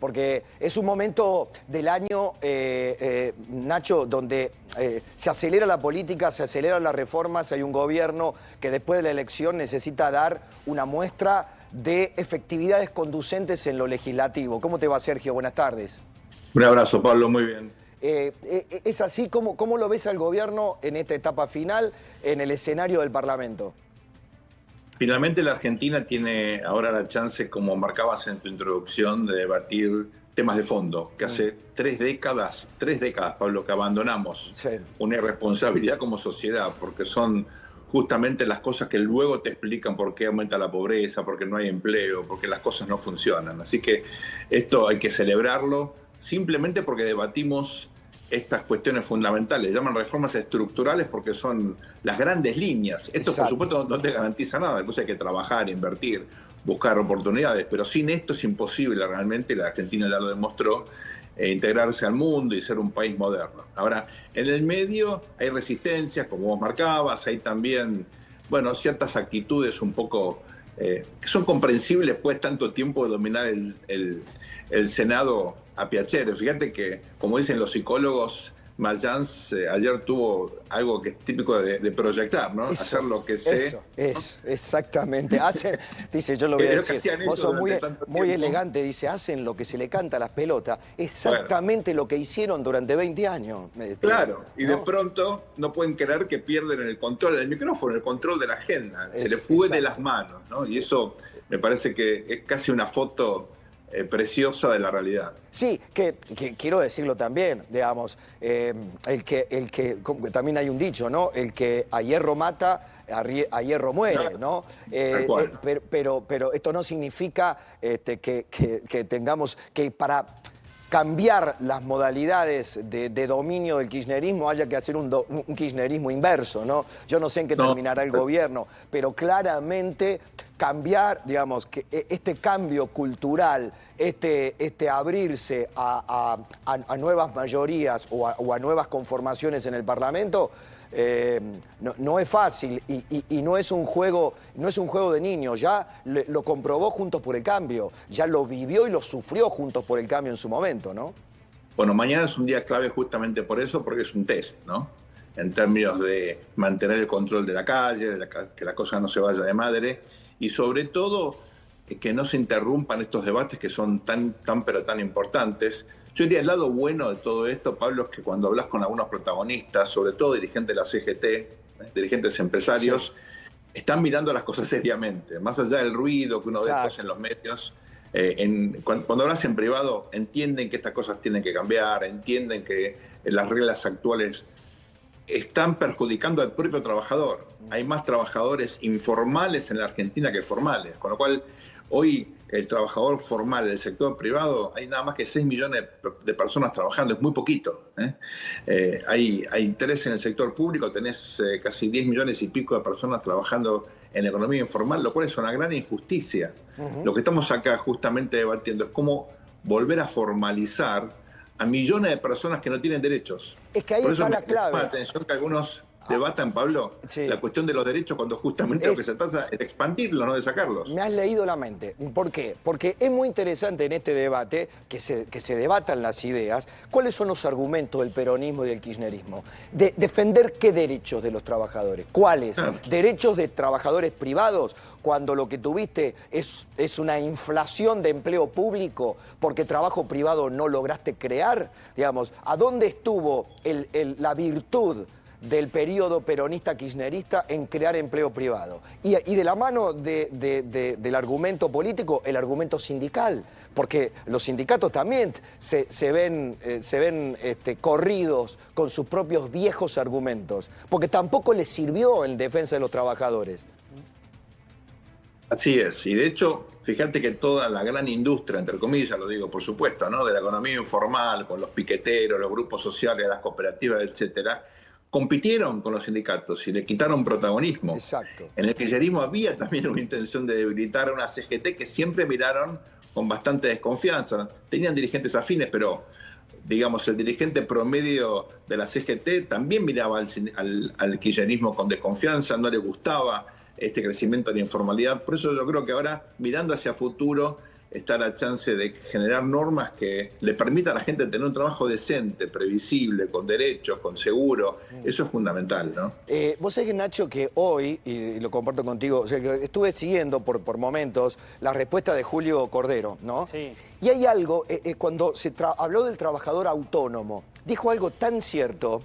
porque es un momento del año, Nacho, donde se acelera la política, se aceleran las reformas, hay un gobierno que después de la elección necesita dar una muestra de efectividades conducentes en lo legislativo. ¿Cómo te va, Sergio? Buenas tardes. Un abrazo, Pablo, muy bien. ¿Es así? ¿Cómo lo ves al gobierno en esta etapa final, en el escenario del Parlamento? Finalmente la Argentina tiene ahora la chance, como marcabas en tu introducción, de debatir temas de fondo, que hace 3 décadas, Pablo, que abandonamos Sí. una irresponsabilidad como sociedad, porque son justamente las cosas que luego te explican por qué aumenta la pobreza, por qué no hay empleo, por qué las cosas no funcionan. Así que esto hay que celebrarlo simplemente porque debatimos estas cuestiones fundamentales. Llaman reformas estructurales porque son las grandes líneas. Esto, Exacto. por supuesto, no te garantiza nada. Después hay que trabajar, invertir, buscar oportunidades, pero sin esto es imposible realmente, la Argentina ya lo demostró, integrarse al mundo y ser un país moderno. Ahora, en el medio hay resistencias, como vos marcabas, hay también, bueno, ciertas actitudes un poco que son comprensibles, pues tanto tiempo de dominar el Senado a piacere. Fíjate que, como dicen los psicólogos, Mayans ayer tuvo algo que es típico de proyectar, ¿no? Eso, hacer lo que sé. eso, es, exactamente. Hacen, dice, yo lo voy a Creo que decir, hacían vos eso sos muy, durante tanto muy tiempo. elegante, dice, hacen lo que se le canta a las pelotas. Exactamente lo que hicieron durante 20 años. Claro, y de ¿no? pronto no pueden creer que pierden el control del micrófono, el control de la agenda. Se les fue de las manos, ¿no? Y eso me parece que es casi una foto preciosa de la realidad. Sí, que quiero decirlo también, digamos, también hay un dicho, ¿no? El que a hierro mata, a hierro muere, ¿no? Tal cual. Pero esto no significa que tengamos que para cambiar las modalidades de dominio del kirchnerismo haya que hacer un kirchnerismo inverso, ¿no? Yo no sé en qué No. terminará el gobierno, pero claramente cambiar, digamos, que este cambio cultural, este abrirse a nuevas mayorías o a nuevas conformaciones en el Parlamento, no es fácil y no es un juego de niños. Ya lo comprobó Juntos por el Cambio, ya lo vivió y lo sufrió Juntos por el Cambio en su momento, ¿no? Bueno, mañana es un día clave justamente por eso, porque es un test, ¿no? En términos de mantener el control de la calle, que la cosa no se vaya de madre, y sobre todo que no se interrumpan estos debates que son tan pero tan importantes. Yo diría el lado bueno de todo esto, Pablo, es que cuando hablas con algunos protagonistas, sobre todo dirigentes de la CGT, dirigentes empresarios, Sí. están mirando las cosas seriamente, más allá del ruido que uno ve Exacto. después en los medios. Cuando hablas en privado, entienden que estas cosas tienen que cambiar, entienden que las reglas actuales están perjudicando al propio trabajador. Hay más trabajadores informales en la Argentina que formales, con lo cual hoy el trabajador formal del sector privado, hay nada más que 6 millones de personas trabajando, es muy poquito. Hay interés en el sector público, tenés casi 10 millones y pico de personas trabajando en la economía informal, lo cual es una gran injusticia. Lo que estamos acá justamente debatiendo es cómo volver a formalizar a millones de personas que no tienen derechos. Es que ahí Por eso está me la llama la clave. atención que algunos debatan, Pablo, Sí. la cuestión de los derechos cuando justamente lo que se trata es de expandirlos, no de sacarlos. Me has leído la mente. ¿Por qué? Porque es muy interesante en este debate que se debatan las ideas. ¿Cuáles son los argumentos del peronismo y del kirchnerismo? De defender qué derechos de los trabajadores. ¿Cuáles? Claro. ¿Derechos de trabajadores privados? Cuando lo que tuviste es una inflación de empleo público porque trabajo privado no lograste crear. Digamos, ¿a dónde estuvo la virtud del periodo peronista kirchnerista en crear empleo privado? Y de la mano del argumento político, el argumento sindical, porque los sindicatos también se ven corridos con sus propios viejos argumentos, porque tampoco les sirvió en defensa de los trabajadores. Así es, y de hecho, fíjate que toda la gran industria, entre comillas, lo digo por supuesto, ¿no?, de la economía informal, con los piqueteros, los grupos sociales, las cooperativas, etcétera, compitieron con los sindicatos y le quitaron protagonismo. Exacto. En el kirchnerismo había también una intención de debilitar a una CGT que siempre miraron con bastante desconfianza. Tenían dirigentes afines, pero digamos, el dirigente promedio de la CGT también miraba al kirchnerismo con desconfianza, no le gustaba este crecimiento de la informalidad. Por eso yo creo que ahora, mirando hacia futuro, está la chance de generar normas que le permitan a la gente tener un trabajo decente, previsible, con derechos, con seguro. Eso es fundamental, ¿no? Vos sabés, Nacho, que hoy, y lo comparto contigo, o sea, que estuve siguiendo por momentos la respuesta de Julio Cordero, ¿no? Sí. Y hay algo, cuando habló del trabajador autónomo, dijo algo tan cierto,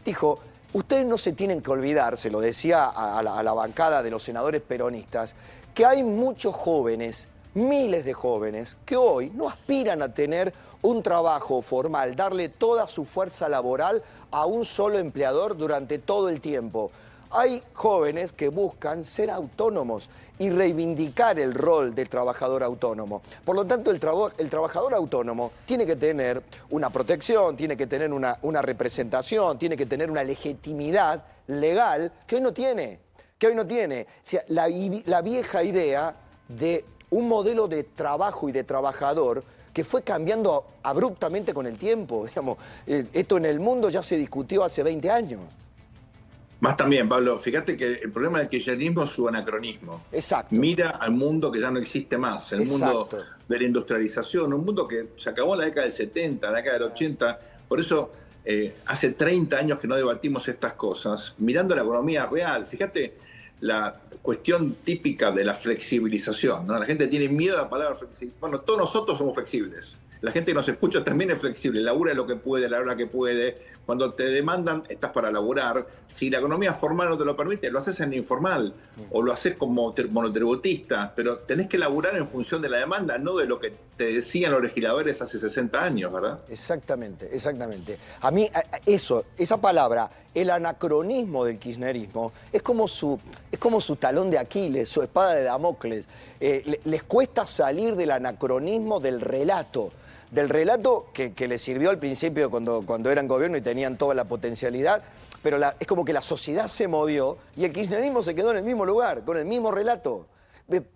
dijo, ustedes no se tienen que olvidar, se lo decía a la bancada de los senadores peronistas, que hay muchos jóvenes, miles de jóvenes, que hoy no aspiran a tener un trabajo formal, darle toda su fuerza laboral a un solo empleador durante todo el tiempo. Hay jóvenes que buscan ser autónomos y reivindicar el rol de trabajador autónomo. Por lo tanto, el trabajador autónomo tiene que tener una protección, tiene que tener una representación, tiene que tener una legitimidad legal que hoy no tiene. O sea, la vieja idea de un modelo de trabajo y de trabajador que fue cambiando abruptamente con el tiempo. Digamos, esto en el mundo ya se discutió hace 20 años. Más también, Pablo, fíjate que el problema del kirchnerismo es su anacronismo. Exacto. Mira al mundo que ya no existe más, el mundo de la industrialización, un mundo que se acabó en la década del 70, en la década del 80. Por eso hace 30 años que no debatimos estas cosas, mirando la economía real. Fíjate la cuestión típica de la flexibilización, ¿no? La gente tiene miedo a la palabra flexible. Bueno, todos nosotros somos flexibles. La gente que nos escucha también es flexible, labura lo que puede, la hora que puede. Cuando te demandan, estás para laburar. Si la economía formal no te lo permite, lo haces en informal o lo haces como monotributista, pero tenés que laburar en función de la demanda, no de lo que te decían los legisladores hace 60 años, ¿verdad? Exactamente, exactamente. A mí esa palabra, el anacronismo del kirchnerismo, es como su talón de Aquiles, su espada de Damocles. Les cuesta salir del anacronismo del relato que les sirvió al principio cuando eran gobierno y tenían toda la potencialidad, pero es como que la sociedad se movió y el kirchnerismo se quedó en el mismo lugar, con el mismo relato,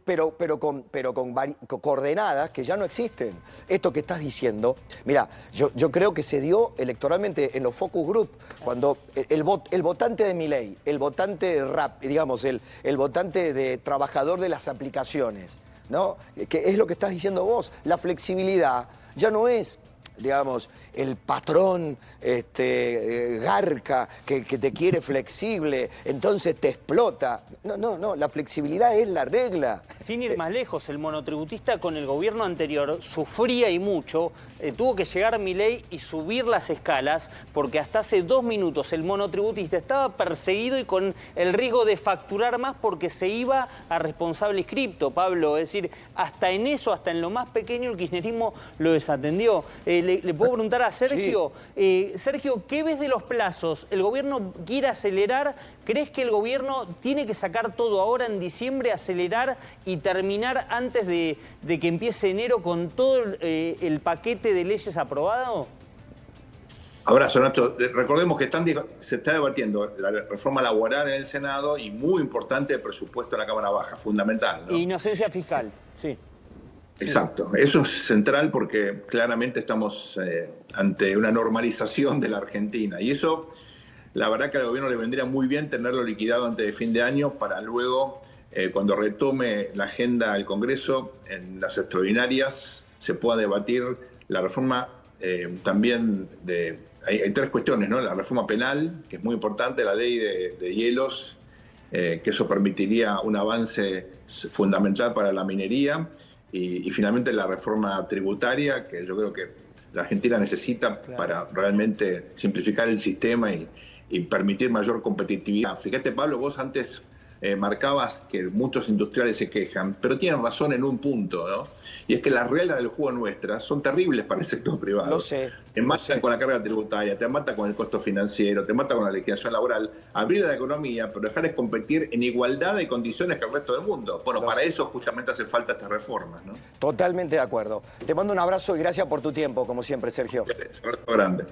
pero con coordenadas que ya no existen. Esto que estás diciendo, mira, yo creo que se dio electoralmente en los focus group, cuando el votante de Milei, el votante digamos, el votante de trabajador de las aplicaciones, ¿no? Que es lo que estás diciendo vos, la flexibilidad ya no es, digamos, el patrón garca que te quiere flexible, entonces te explota. No, la flexibilidad es la regla. Sin ir más lejos, el monotributista con el gobierno anterior sufría y mucho, tuvo que llegar Milei y subir las escalas, porque hasta hace 2 minutos el monotributista estaba perseguido y con el riesgo de facturar más porque se iba a responsable inscripto, Pablo. Es decir, hasta en eso, hasta en lo más pequeño, el kirchnerismo lo desatendió. Le puedo preguntar a Sergio, sí. Sergio, ¿qué ves de los plazos? ¿El gobierno quiere acelerar? ¿Crees que el gobierno tiene que sacar todo ahora en diciembre, acelerar y terminar antes de que empiece enero con todo el paquete de leyes aprobado? Abrazo, Nacho. Recordemos que se está debatiendo la reforma laboral en el Senado y muy importante el presupuesto en la Cámara Baja, fundamental, ¿no? Inocencia fiscal, sí. Exacto, eso es central porque claramente estamos ante una normalización de la Argentina y eso, la verdad que al gobierno le vendría muy bien tenerlo liquidado antes de fin de año para luego, cuando retome la agenda del Congreso, en las extraordinarias se pueda debatir la reforma también hay 3 cuestiones, ¿no? La reforma penal, que es muy importante, la ley de hielos, que eso permitiría un avance fundamental para la minería. Y finalmente la reforma tributaria, que yo creo que la Argentina necesita para realmente simplificar el sistema y permitir mayor competitividad. Fíjate, Pablo, vos antes marcabas que muchos industriales se quejan, pero tienen razón en un punto, ¿no? Y es que las reglas del juego nuestras son terribles para el sector privado. Lo sé. Te matan con la carga tributaria, te matan con el costo financiero, te matan con la legislación laboral. Abrir la economía, pero dejar de competir en igualdad de condiciones que el resto del mundo. Bueno, para eso justamente hace falta estas reformas, ¿no? Totalmente de acuerdo. Te mando un abrazo y gracias por tu tiempo, como siempre, Sergio. Un abrazo grande.